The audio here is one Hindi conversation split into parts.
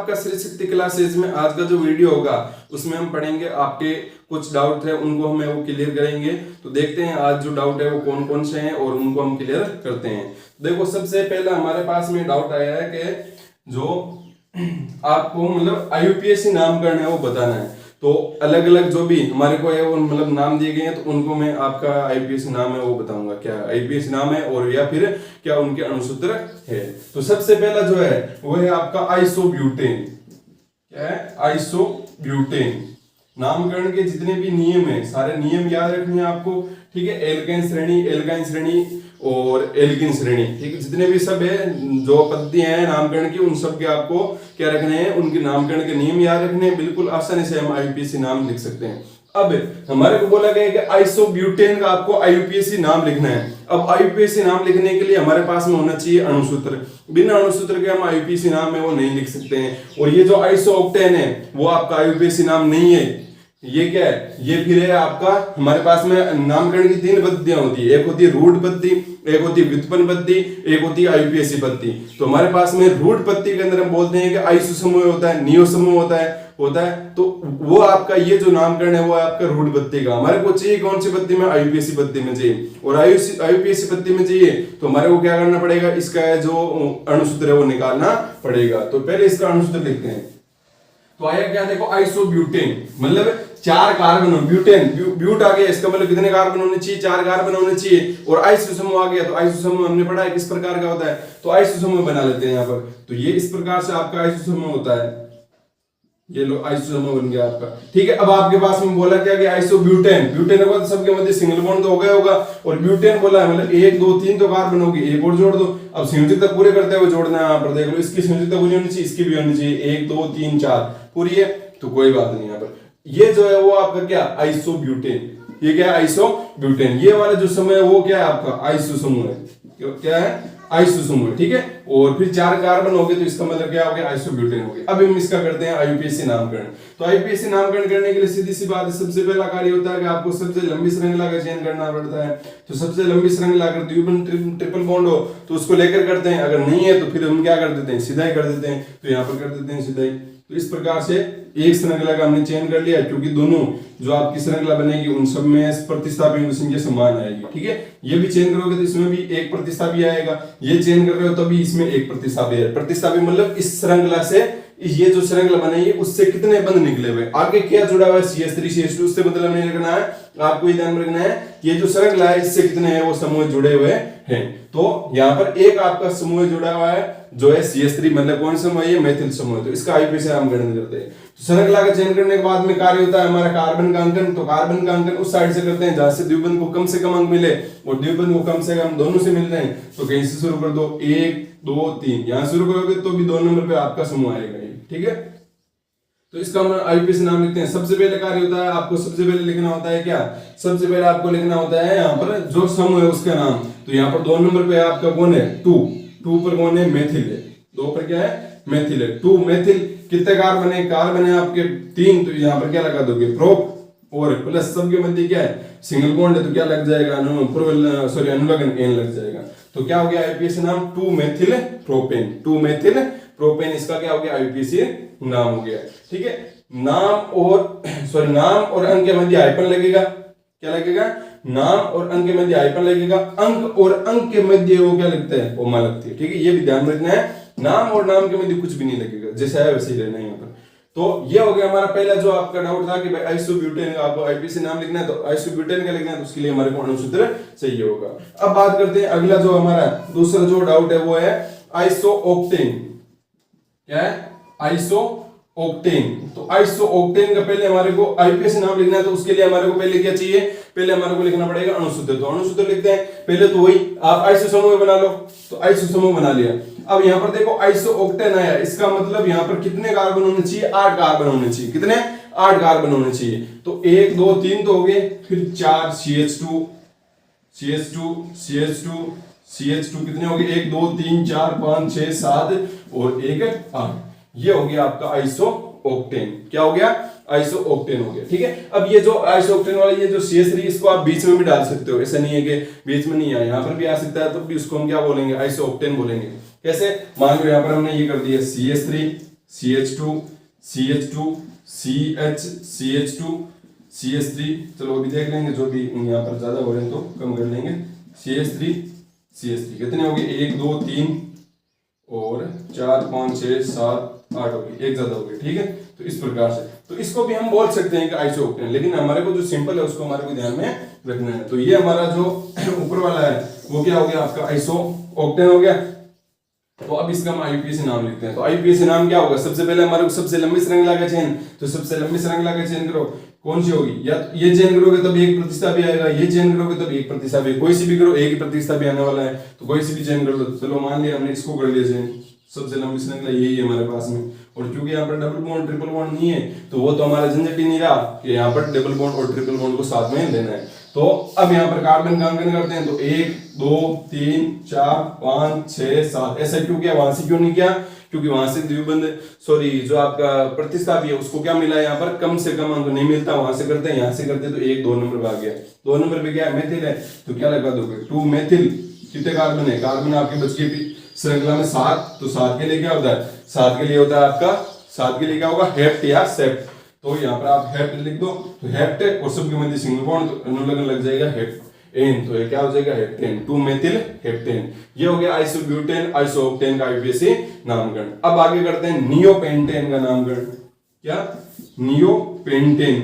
आपका श्री शक्ति क्लासेज में आज का जो वीडियो होगा उसमें हम पढ़ेंगे, आपके कुछ डाउट है उनको हमें वो क्लियर करेंगे। तो देखते हैं आज जो डाउट है वो कौन कौन से हैं और उनको हम क्लियर करते हैं। देखो सबसे पहला हमारे पास में डाउट आया है कि जो आपको मतलब IUPAC नामकरण है वो बताना है। तो अलग अलग जो भी हमारे को है वो मतलब नाम दिए गए हैं तो उनको मैं आपका IUPAC नाम है वो बताऊंगा, क्या IUPAC नाम है और या फिर क्या उनके अणुसूत्र है। तो सबसे पहला जो है वो है आपका आइसोब्यूटेन। क्या है? आइसोब्यूटेन। नामकरण के जितने भी नियम है सारे नियम याद रखने हैं आपको, ठीक है। एल्काइन श्रेणी और एल्किन श्रेणी, ठीक है। जितने भी सब है जो पद्धतियां हैं नामकरण की उन सब के आपको क्या रखने हैं, उनके नामकरण के नियम याद रखने हैं। बिल्कुल आसानी से हम IUPAC नाम लिख सकते हैं। अब हमारे को बोला गया है कि आइसोब्यूटेन का आपको IUPAC नाम लिखना है। अब IUPAC नाम लिखने के लिए हमारे पास में होना चाहिए अणुसूत्र। बिना अणुसूत्र के हम IUPAC नाम है वो नहीं लिख सकते हैं। और ये जो आइसोऑक्टेन है वो आपका IUPAC नाम नहीं है। ये क्या है? ये फिर है आपका हमारे पास में नामकरण की तीन पद्धतियां होती है। एक होती है रूढ़ पद्धति, एक होती है व्युत्पन्न पद्धति, एक होती है IUPAC पद्धति। तो हमारे पास में रूढ़ पद्धति के अंदर हम बोलते हैं कि आइसो समूह होता है, नियो समूह होता है। तो वो आपका ये जो नामकरण है वो आपका रूढ़ पद्धति का। हमारे को चाहिए कौन सी पद्धति में? IUPAC पद्धति में चाहिए। और IUPAC पद्धति में चाहिए तो हमारे को क्या करना पड़ेगा? इसका जो अणुसूत्र है वो निकालना पड़ेगा। तो पहले इसका अणुसूत्र लिखते हैं। तो आया क्या? देखो आइसोब्यूटेन मतलब 4 कार्बन। ब्यूटेन ब्यूट आ गया, इसका मतलब कितने कार्बन होने चाहिए? 4 कार्बन होने चाहिए। और आइसो समूह आ गया तो आइसो समूह हमने पढ़ा है किस प्रकार का होता है, तो आइसो समूह बना लेते हैं यहाँ पर। तो ये इस प्रकार से आपका आइसो समूह होता है। ये लो आइसो समूह बन गया आपका, ठीक है। अब आपके पास में बोला क्या कि आइसोब्यूटेन, ब्यूटेन को सबके मध्य सिंगल बॉन्ड तो हो गया होगा और ब्यूटेन बोला है मतलब 1 2 3 तो कार्बन होगी, एक और जोड़ दो। अब संयोजकता पूरे करते हुए जोड़ना है। यहाँ पर देख लो इसकी संयोजकता पूरी होनी चाहिए, इसकी भी होनी चाहिए। 1 2 3 4 पूरी है तो कोई बात नहीं। यहाँ पर ये जो है वो आपका क्या? आइसोब्यूटेन। ये क्या है? आइसोब्यूटेन। ये वाला जो समूह है वो क्या है? आपका आइसो समूह है। क्या है? आइसो समूह, ठीक है। और फिर 4 कार्बन हो गए तो इसका मतलब क्या हो गया? आइसोब्यूटेन हो गया। अब हम इसका करते हैं IUPAC नामकरण। तो IUPAC नामकरण करने के लिए सीधी सी बात है, सबसे पहला कार्य होता है कि आपको सबसे लंबी श्रृंखला का चयन करना पड़ता है। तो सबसे लंबी श्रृंखला अगर द्विबंध ट्रिपल बॉन्ड हो तो उसको लेकर करते हैं, अगर नहीं है तो फिर हम क्या कर देते हैं? सीधा ही कर देते हैं। तो यहाँ पर कर देते हैं सीधा ही। तो इस प्रकार से एक श्रृंखला का हमने चयन कर लिया, क्योंकि दोनों जो आपकी श्रृंखला बनेगी उन सब में प्रतिस्थापी संख्या समान आएगी, ठीक है। ये भी चयन करोगे तो इसमें भी एक प्रतिस्थापी आएगा, ये चयन कर रहे हो तभी इसमें एक प्रतिस्थापी है। प्रतिस्थापी मतलब इस श्रृंखला से ये जो श्रृंखला बनेगी उससे कितने बंध निकले हुए, आगे क्या जुड़ा हुआ है CH3 CH2, उससे मतलब नहीं रखना है। आपको ये ध्यान रखना है ये जो श्रृंखला है इससे कितने हैं वो समूह जुड़े हुए हैं। तो यहाँ पर एक आपका समूह जुड़ा हुआ है जो है CH3, मतलब कौन समूह है? ये मेथिल समूह। तो इसका IUPAC हम गणना करते हैं। तो श्रृंखला का चयन करने के बाद में कार्य होता है हमारा कार्बन का अंकन। तो कार्बन का अंकन उस साइड से करते हैं जहां से द्विबंध को कम से कम अंक मिले और द्विबंध को कम से कम दोनों से मिल रहे हैं। तो कहीं से शुरू कर दो, 1 2 3, यहां शुरू करोगे तो भी 2 नंबर पे आपका समूह आएगा, ठीक है। तो इसका हम IUPAC नाम लिखते हैं। सबसे पहले कार्य होता है आपको सबसे पहले लिखना होता है क्या? सबसे पहले आपको लिखना होता है यहाँ पर जो समूह है उसका नाम। तो यहाँ पर 2 नंबर पे आपका कौन है? 2 पर कौन है? मेथिल है। 2 पर क्या है? मेथिल है। 2 मेथिल। कितने कार्बन है? कार्बन है आपके 3। तो यहाँ पर क्या लगा दोगे? प्रोप और प्लस सबके मध्य क्या है? सिंगल बॉन्ड है तो क्या लग जाएगा? अनुलग्न N लग जाएगा। तो क्या हो गया IUPAC नाम? 2 मेथिल प्रोपेन। 2 मेथिल प्रोपेन इसका क्या हो गया? IUPAC नाम हो गया, ठीक है। नाम और अंक के मध्य हाइफन लगेगा। क्या लगेगा? नाम और अंक के मध्य हाइफन लगेगा। अंक और अंक के मध्य वो क्या लगता है? कोमा लगती है, ठीक है। ये भी ध्यान रखना है, नाम और नाम के मध्य कुछ भी नहीं लगेगा, जैसा है वैसे ही रहना है यहाँ पर। तो ये हो गया हमारा पहला जो आपका डाउट था कि भाई आइसोब्यूटेन का आपको IUPAC नाम लिखना है। तो आइसोब्यूटेन का लिखना है तो उसके लिए हमारे को अणुसूत्र चाहिए होगा। अब बात करते हैं अगला जो हमारा दूसरा जो डाउट है वो है आइसोऑक्टेन। क्या है? आइसोऑक्टेन। तो आइसोऑक्टेन का पहले हमारे को IUPAC नाम लिखना है तो उसके लिए हमारे को पहले क्या चाहिए? पहले हमारे को लिखना पड़ेगा अणुसूत्र। तो अणुसूत्र लिखते हैं पहले। तो वही आप आइसो समूह बना लो। तो आइसो समूह बना लिया। अब यहाँ पर देखो आइसोऑक्टेन आया, इसका मतलब यहाँ पर कितने कार्बन होने चाहिए? 8 कार्बन होने चाहिए। कितने? 8 कार्बन होने चाहिए। तो 1 2 3 तो हो गए, फिर 4 CH2 कितने हो गए? 1 2 3 4 5 6 7 और 1 8। ये हो गया आपका आइसोऑक्टेन। क्या हो गया? आइसोऑक्टेन हो गया, ठीक है। अब ये जो आइसोऑक्टेन वाला ये जो CH3 इसको आप बीच में भी डाल सकते हो, ऐसा नहीं है कि बीच में नहीं है, यहाँ पर भी आ सकता है। तो भी उसको हम क्या बोलेंगे? आइसोऑक्टेन बोलेंगे। कैसे? मान लो यहाँ पर हमने ये कर दिया CH2 CH2 CH CH2 CH3, चलो अभी देख लेंगे, जो भी यहाँ पर ज्यादा हो रहे हैं तो कम कर लेंगे। CH3 CH3 कितने हो गए, 1 2 3 और 4 5 6 7 8 हो गए, एक ज्यादा हो गए, ठीक है। तो इस प्रकार से, तो इसको भी हम बोल सकते हैं कि आइसोओक्टेन, लेकिन हमारे को जो सिंपल है उसको हमारे को ध्यान में रखना है। तो ये हमारा जो ऊपर वाला है वो क्या हो गया, आपका आइसोओक्टेन हो गया। तो अब इसका हम आईयूपीएसी नाम लिखते हैं। तो आईयूपीएसी नाम क्या होगा, सबसे पहले हमारे को सबसे लंबी श्रृंखला का चयन, तो सबसे लंबी श्रृंखला का चयन करो, कौन सी होगी, या ये चयन करोगे तब एक प्रतिस्थापी आएगा, ये चयन करोगे तब एक प्रतिस्थापी, कोई सी भी करो एक ही प्रतिस्थापी आने वाला है, तो कोई सी भी चयन कर लो। चलो मान लिया हमने इसको कर लिया चयन, सबसे लंबी श्रृंखला यही है हमारे पास में। और क्योंकि यहाँ पर डबल बॉन्ड ट्रिपल बॉन्ड नहीं है, तो वो तो हमारा झंझट ही नहीं रहा कि यहाँ पर डबल बॉन्ड और ट्रिपल बॉन्ड को साथ में लेना है। तो अब यहाँ पर कार्बन का अंकन करते हैं, तो 1 2 3 4 5 6 7, ऐसा क्यों किया, वहां से क्यों नहीं किया, क्योंकि वहां से द्विबंध सॉरी जो आपका प्रतिस्थापी है उसको क्या मिला है, यहाँ पर कम से कम अंक नहीं मिलता, वहां से करते हैं, यहाँ से करते हैं, तो 1 2 नंबर भाग गया। 2 नंबर पे क्या है, मेथिल है, तो क्या लगा दोगे 2 मेथिल। कितने कार्बन है, कार्बन आपके बच के श्रृंखला में 7, तो 7 के लिए क्या होता है, 7 के लिए होता है आपका, 7 के लिए क्या होगा, हेप्ट या सेप्ट। तो यहाँ पर आप हेप्ट लिख दो, तो हेप्ट और सबके मध्य सिंगल बॉन्ड, तो अनुलग्न लग जाएगा हेप्टेन, तो ये क्या हो जाएगा हेप्टेन, 2 मेथिल हेप्टेन। ये हो गया आइसोब्यूटेन आइसोओक्टेन का आईयूपीएसी नामकरण। अब आगे करते हैं नियोपेंटेन का नामकरण। क्या, नियोपेंटेन।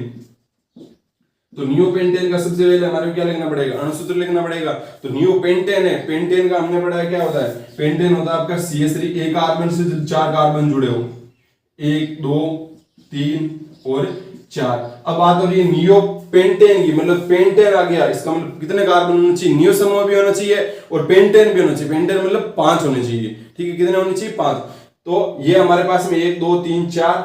तो नियोपेंटेन का सबसे पहले हमारे को क्या लिखना पड़ेगा, अणुसूत्र लिखना पड़ेगा। तो नियोपेंटेन है, पेंटेन का हमने पढ़ा है क्या होता है, पेंटेन होता है आपका CH3, एक कार्बन से 4 कार्बन जुड़े हो, 1 2 3 और 4। अब बात हो रही है नियोपेंटेन की, मतलब पेंटेन आ गया, इसका मतलब कितने कार्बन होने चाहिए, नियो समूह भी होना चाहिए और पेंटेन भी होना चाहिए। पेंटेन मतलब 5 होने चाहिए, ठीक है, कितने होने चाहिए, 5। तो ये हमारे पास में 1 2 3 4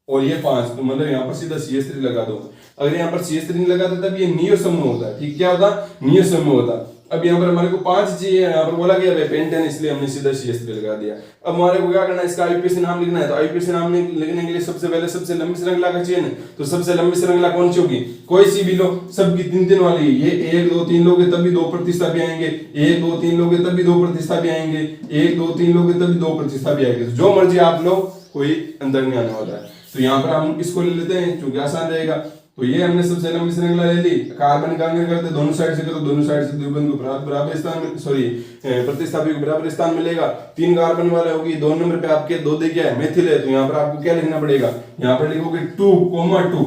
और ये 5, तो मतलब यहाँ पर सीधा CH3 लगा दो। अगर यहाँ पर CH3 नहीं लगाता तब ये नियो समूह होता है, ठीक, क्या होता, नियो समूह होता। अब यहाँ पर हमारे को 5 चाहिए, यहाँ पर बोला गया पेंटेन, इसलिए हमने सीधा CH3 लगा दिया। अब हमारे को क्या करना है, इसका आईयूपीएसी नाम लिखना है। तो आईयूपीएसी नाम लिखने के लिए सबसे पहले सबसे लंबी श्रृंखला का चयन है। तो सबसे लंबी श्रृंखला कौन सी होगी, कोई सी भी लो, सबकी 3 वाली, ये 1 2 3 लोगे तब भी 2 प्रतिस्थापी आएंगे, 1 2 3 लोगे तब भी 2 प्रतिस्थापी आएंगे, 1 2 3 लोगे तब भी 2 प्रतिस्थापी आएंगे। जो मर्जी आप लो, कोई अंदर नहीं आने वाला है। तो यहाँ पर हम इसको ले लेते हैं क्योंकि आसान रहेगा। तो ये हमने सबसे लंबी श्रृंखला ले ली, कार्बन का अंकन करते दोनों साइड से करो, दोनों साइड से द्विबंध को बराबर स्थान में, सॉरी प्रतिस्थापी को बराबर स्थान मिलेगा। 3 कार्बन वाले होगी, 2 नंबर पे आपके 2 दे क्या है, मेथिल है, तो यहाँ पर आपको क्या लिखना पड़ेगा, यहाँ पर लिखोगे 2, 2।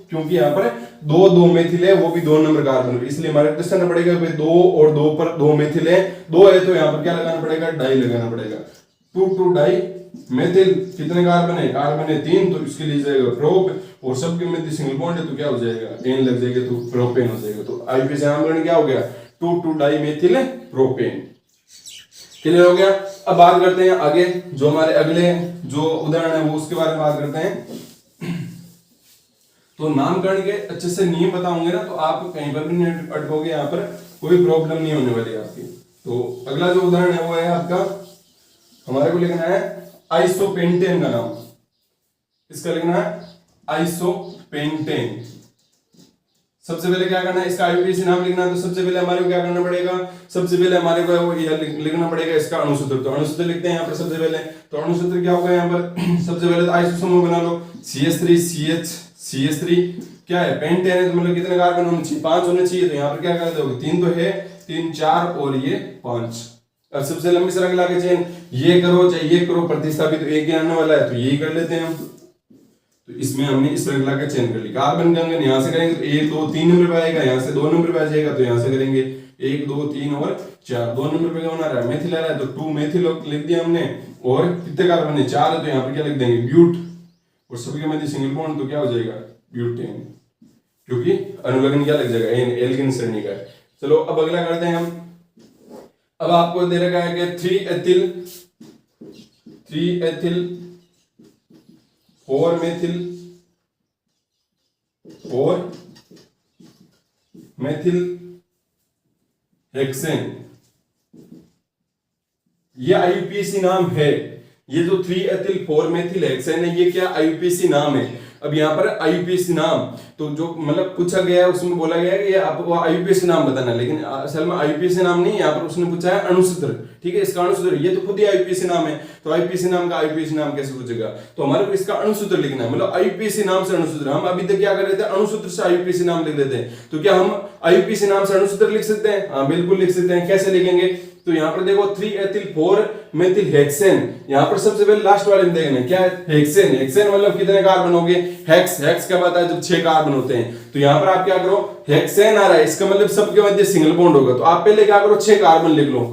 क्योंकि यहाँ पर 2 मेथिल है, वो भी 2 नंबर कार्बन, इसलिए हमारे को करना पड़ेगा 2 और 2 पर 2 मेथिल है, 2 है, तो यहाँ पर क्या लगाना पड़ेगा, डाई लगाना पड़ेगा। 2 डाई मेथिल। कितने कार्बन है, कार्बन है 3, तो इसके लिए जाएगा प्रोप, और सबके मध्य सिंगल बॉन्ड है, तो क्या हो जाएगा, एन लग जाएगा, तो प्रोपेन हो जाएगा। तो आईयूपीएसी नामकरण क्या हो गया, 2 डाई मेथिल प्रोपेन। क्लियर हो गया। अब बात करते हैं आगे, जो हमारे अगले जो उदाहरण है वो उसके बारे में बात करते हैं। तो नामकरण के अच्छे से नियम बताऊंगे ना, तो आप कहीं पर भी नहीं अटकोगे, यहाँ पर कोई प्रॉब्लम नहीं होने वाली आपकी। तो अगला जो उदाहरण है वो है आपका, हमारे को लिखना है आइसोपेंटेन का नाम, इसका लिखना है आइसोपेंटेन। सबसे पहले क्या करना है, इसका आईयूपीएसी नाम लिखना है। तो सबसे पहले हमारे को क्या करना पड़ेगा, सबसे पहले हमारे को वो लिखना पड़ेगा इसका अणुसूत्र। तो अणुसूत्र लिखते हैं यहाँ पर सबसे पहले। तो अणुसूत्र क्या होगा यहाँ पर, सबसे पहले तो आइसो समूह बना लो, CH3 क्या है, पेंटेन है, तो मतलब कितने कार्बन होने चाहिए, 5 होने चाहिए। तो यहाँ पर क्या कर दोगे, 3 तो है, 3 4 और ये 5। अब सबसे लंबी श्रृंखला के चयन, ये करो चाहे ये करो, प्रतिस्थापित तो एक ही आने वाला है, तो यही कर लेते हैं हम। तो इसमें हमने इस श्रृंखला का चयन कर लिया। कार्बन का अंकन यहाँ से करेंगे तो 1 2 3 नंबर पे आएगा, यहाँ से 2 नंबर पे आ जाएगा, तो यहाँ से करेंगे 1 2 3 और 4। 2 नंबर पे कौन आ रहा है, मेथिल आ रहा है, तो 2 मेथिल लिख दिया हमने। और कितने कार्बन है, 4 है, तो यहाँ पर क्या लिख देंगे, ब्यूट, और सबके मध्य सिंगल बॉन्ड, तो क्या हो जाएगा, ब्यूटेन, क्योंकि अनुलग्न क्या लग जाएगा, एल्केन श्रेणी का है। चलो अब अगला करते हैं हम। अब आपको दे रखा है कि 3 एथिल 4 मेथिल हेक्सेन, ये आईयूपीएसी नाम है। ये जो 3 एथिल 4 मेथिल हेक्सेन है, ये क्या आईयूपीएसी नाम है। अब यहाँ पर आईयूपीएसी नाम, तो जो मतलब पूछा गया है उसमें बोला गया है कि आपको आईयूपीएसी नाम बताना है, लेकिन असल में आईयूपीएसी नाम नहीं, यहाँ पर उसने पूछा है अणुसूत्र, ठीक है। इसका अणुसूत्र, ये तो खुद ही आईयूपीएसी नाम है, तो आईयूपीएसी नाम का आईयूपीएसी नाम कैसे पूछेगा, तो हमारे को इसका अणुसूत्र लिखना है, मतलब आईयूपीएसी नाम से अणुसूत्र। हम अभी तक क्या कर रहे थे, अणुसूत्र से आईयूपीएसी नाम लिख देते हैं, तो क्या हम आईयूपीएसी नाम से अणुसूत्र लिख सकते हैं? हाँ बिल्कुल लिख सकते हैं। कैसे लिखेंगे, तो यहाँ पर देखो 3 एथिल 4 मेथिल हेक्सेन, यहाँ पर सबसे पहले लास्ट वाले में देखना क्या है, हेक्सेन। हेक्सेन मतलब कितने कार्बन हो गए, हेक्स, हेक्स क्या बात है, जब 6 कार्बन होते हैं, तो यहाँ पर आप क्या करो, हेक्सेन आ रहा है, इसका मतलब सबके मध्य सिंगल बॉन्ड होगा, तो आप पहले क्या करो, 6 कार्बन लिख लो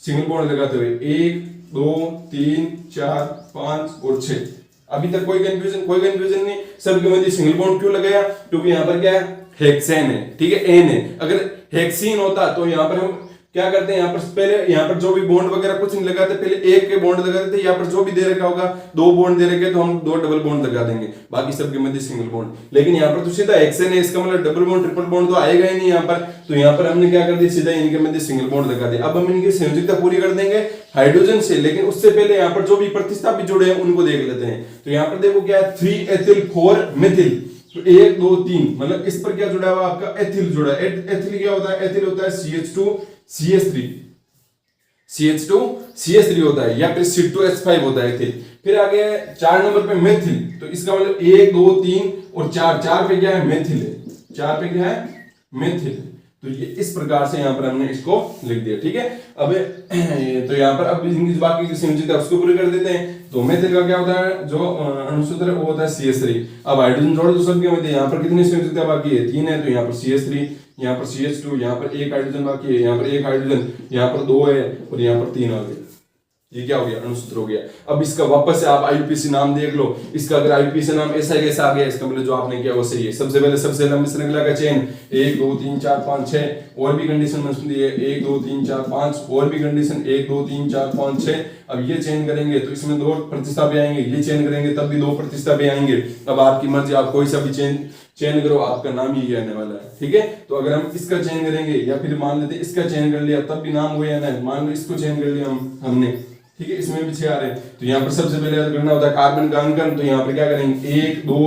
सिंगल बॉन्ड लगाते हुए, 1 2 3 4 5 और 6। अभी तक कोई कंफ्यूजन नहीं, सबके मध्य सिंगल बॉन्ड क्यों लगाया, क्योंकि यहाँ पर क्या है, हेक्सेन है, ठीक है, एन है। अगर हेक्सीन होता तो यहाँ पर हम क्या करते हैं, यहाँ पर पहले यहाँ पर जो भी बॉन्ड वगैरह कुछ नहीं लगाते, पहले एक के बॉन्ड लगा देते, यहाँ पर जो भी दे रखा होगा 2 बॉन्ड दे रखे तो हम 2 डबल बॉन्ड लगा देंगे, बाकी सबके मध्य सिंगल बॉन्ड। लेकिन यहाँ पर तो सीधा हेक्सेन है, इसका मतलब डबल बॉन्ड ट्रिपल बॉन्ड तो आएगा ही नहीं यहाँ पर, तो यहाँ पर हमने क्या कर दिया, सीधा इनके मध्य सिंगल बॉन्ड लगा दिया। अब हम इनकी संयोजकता पूरी कर देंगे हाइड्रोजन से, लेकिन उससे पहले यहाँ पर जो भी प्रतिस्थापित जुड़े हैं उनको देख लेते हैं। तो यहाँ पर देखो क्या है, 3 एथिल 4 मेथिल, तो 1 2 3, मतलब इस पर क्या जुड़ा हुआ आपका, एथिल जुड़ा है। एथिल क्या होता है, एथिल होता है CH2 CH3, CH2 CH3 होता है, या फिर C2H5 होता है एथिल। फिर आगे 4 नंबर पे मेथिल, तो इसका मतलब 1 2 3 और 4 पे क्या है, मेथिल है, 4 पे क्या है, मेथिल। तो ये इस प्रकार से यहाँ पर हमने इसको लिख दिया, ठीक है। अब तो यहाँ पर अब इनकी बाकी की संयोजकता उसको पूरी कर देते हैं। तो मेथिल का क्या होता है, जो अणुसूत्र है वो होता है CH3। अब हाइड्रोजन जोड़ दो सबके मध्य, यहाँ पर कितनी संयोजकता बाकी है, 3 है, तो यहाँ पर CH3, यहाँ पर CH2, यहाँ पर 1 हाइड्रोजन बाकी है, यहाँ पर 1 हाइड्रोजन, यहाँ पर 2 है और यहाँ पर 3 आ गए। ये क्या हो गया, अणुसूत्र हो गया। अब इसका वापस से आप आईयूपीएसी नाम देख लो, इसका अगर आईयूपीएसी नाम ऐसा कैसा आ गया, इसका मतलब जो आपने किया वो सही है। सबसे पहले सबसे लंबी श्रृंखला का चेन 1 2 3 4 5 6, और भी कंडीशन बनती है 1 2 3 4 5, और भी कंडीशन 1 2 3 4 5 6। अब ये चेन करेंगे तो इसमें 2 प्रतिस्थापी आएंगे, ये चेन करेंगे तब भी 2 प्रतिस्थापी आएंगे। अब आपकी मर्जी, आप कोई सा भी चेन करो, आपका नाम ही आने वाला है, ठीक है। तो अगर हम इसका चेन करेंगे, या फिर मान लेते इसका चेन कर लिया तब भी नाम वही आना है, मान लो इसको चेन कर लिया हमने, ठीक है, इसमें भी 6 आ रहे हैं। तो यहाँ पर सबसे पहले करना होता है कार्बन का अंकन, तो यहाँ पर क्या करेंगे, 1 2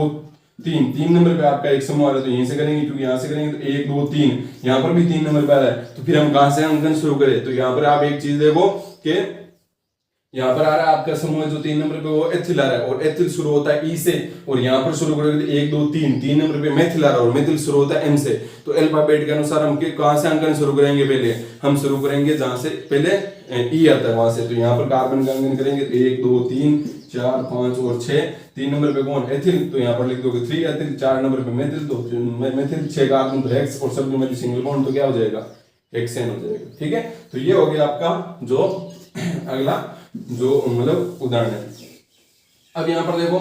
3 नंबर पे आपका एक समूह आ रहा है, तो यहीं से करेंगे, क्योंकि यहाँ से करेंगे तो 1 2 3, यहाँ पर भी 3 नंबर पे आ रहा है। तो फिर हम कहाँ से अंकन शुरू करें, तो यहाँ पर आप एक चीज देखो कि यहाँ पर आ रहा है आपका समूह जो 3 नंबर पे वो एथिल आ रहा है, और एथिल शुरू होता है ई से, और यहाँ पर शुरू करेंगे 1 2 3 नंबर पे मेथिल आ रहा है, और मेथिल शुरू होता है एम से। तो अल्फाबेट के अनुसार हम कहाँ से अंकन शुरू करेंगे, पहले हम शुरू करेंगे जहां से पहले ई आता है वहां से। तो यहाँ पर कार्बन का अंकन करेंगे 1 2 3 4 5 और 6। 3 नंबर पे कौन, एथिल, तो यहाँ पर लिख दोगे 3 एथिल। 4 नंबर पे मेथिल, तो मेथिल 6 कार्बन तो हेक्स, और सब में सिंगल बॉन्ड तो क्या हो जाएगा, हेक्सेन हो जाएगा, ठीक है। तो ये हो गया आपका जो अगला जो मतलब उदाहरण है। अब यहाँ पर देखो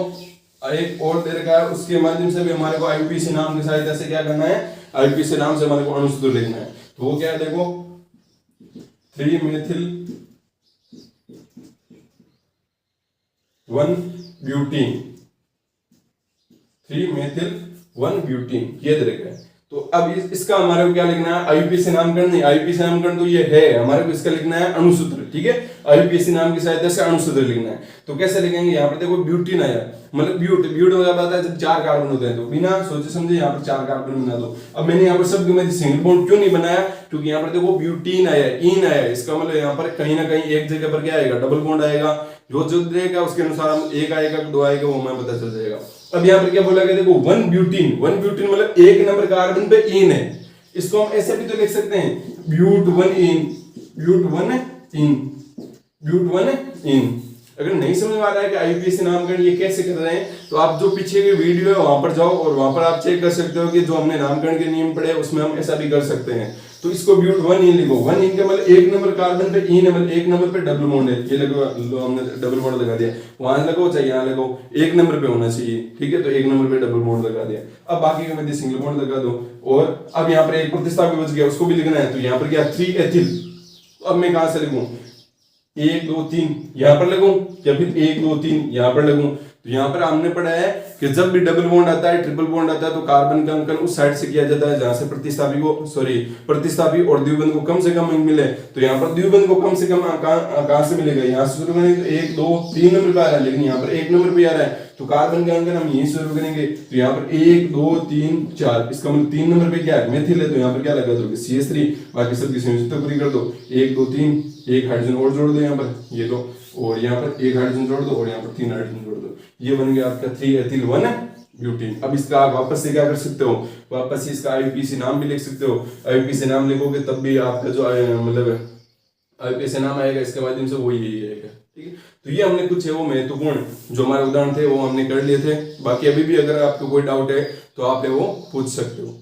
एक और दे रखा है, उसके माध्यम से भी हमारे को आईयूपीएसी नाम की सहायता से क्या करना है, आईयूपीएसी नाम से हमारे को अणुसूत्र लिखना है। तो वो क्या है, देखो 3 मेथिल 1 ब्यूटीन, 3 मेथिल 1 ब्यूटीन, ये दे रखा है। तो अब इसका हमारे को क्या लिखना है, आईयूपीएसी नामकरण नहीं, आईयूपीएसी नामकरण तो ये है, हमारे को इसका लिखना है अणुसूत्र, ठीक है। आईयूपीएसी नाम की सहायता से अणुसूत्र लिखना है। तो कैसे लिखेंगे, यहाँ पर देखो ब्यूटीन आया, मतलब ब्यूट हो जाता है जब 4 कार्बन होते हैं, तो बिना सोचे समझे यहाँ पर 4 कार्बन बना दो। अब मैंने यहाँ पर सबके मध्य सिंगल बॉन्ड क्यों नहीं बनाया, क्योंकि यहाँ पर देखो ब्यूटीन आया, इन आया, इसका मतलब यहाँ पर कहीं ना कहीं एक जगह पर क्या आएगा, डबल बॉन्ड आएगा। जो देगा उसके अनुसार हम 1 आएगा 2 आएगा वो हमें पता चल जाएगा। अब यहाँ पर क्या बोला गया, देखो 1 ब्यूटीन मतलब 1 नंबर कार्बन पे इन है, इसको हम ऐसे भी तो लिख सकते हैं, ब्यूट 1 इन। अगर नहीं समझ में आ रहा है कि आईयूपीएसी नामकरण ये कैसे कर रहे हैं, तो आप जो पीछे की वीडियो है वहां पर जाओ, और वहां पर आप चेक कर सकते हो कि जो हमने नामकरण के नियम पढ़े उसमें हम ऐसा भी कर सकते हैं। तो इसको ब्यूट 1 इन लिखो, 1 इन का मतलब 1 नंबर कार्बन पे इन है, मतलब 1 नंबर पे डबल बॉन्ड है, ये लगो, हमने डबल बॉन्ड लगा दिया, वहां लगो चाहे यहाँ लगो, 1 नंबर पे होना चाहिए, ठीक है। तो 1 नंबर पे डबल बॉन्ड लगा दिया। अब बाकी के मध्य सिंगल बॉन्ड लगा दो, और अब यहाँ पर एक प्रतिस्थापी बच गया, उसको भी लिखना है। तो यहाँ पर क्या 3 एथिल, अब मैं कहां से लिखूं, 1 2 3 यहाँ पर लगूं, या फिर 1 2 3 यहाँ पर लगूं। तो तो यहाँ पर हमने पढ़ा है कि जब भी डबल बॉन्ड आता है, ट्रिपल बॉन्ड आता है, तो कार्बन का अंकन उस साइड से किया जाता है जहां से प्रतिस्थापी और द्विबंध को कम से कम अंक मिले। तो यहाँ पर द्विबंध को कम से कम कहां से मिलेगा, यहाँ से शुरू करेंगे तो 1 2 3 नंबर पे आ रहा है, लेकिन यहाँ पर 1 नंबर पे आ रहा है, तो कार्बन का अंकन हम यहीं शुरू करेंगे। तो यहाँ पर 1 2 3 4, इसका मतलब 3 नंबर पे क्या है, मेथिल है, तो यहाँ पर क्या लगा दोगे CH3, बाकी सबकी संयुजता पूरी कर दो। 1 2 3, एक हाइड्रोजन और जोड़ दो यहाँ पर, ये लो, और यहाँ पर एक हाइड्रोजन जोड़ दो, और यहाँ पर 3 हाइड्रोजन जोड़ दो, ये बन गया आपका 3 एथिल 1 ब्यूटीन। अब इसका आप वापस से क्या कर सकते हो, वापस से इसका IUPAC नाम भी लिख सकते हो। IUPAC नाम लिखोगे तब भी आपका जो मतलब IUPAC नाम आएगा इसके माध्यम से वो यही आएगा, ठीक है। तो ये हमने कुछ है वो महत्वपूर्ण जो हमारे उदाहरण थे वो हमने कर लिए थे। बाकी अभी भी अगर आपको कोई डाउट है तो आप वो पूछ सकते हो।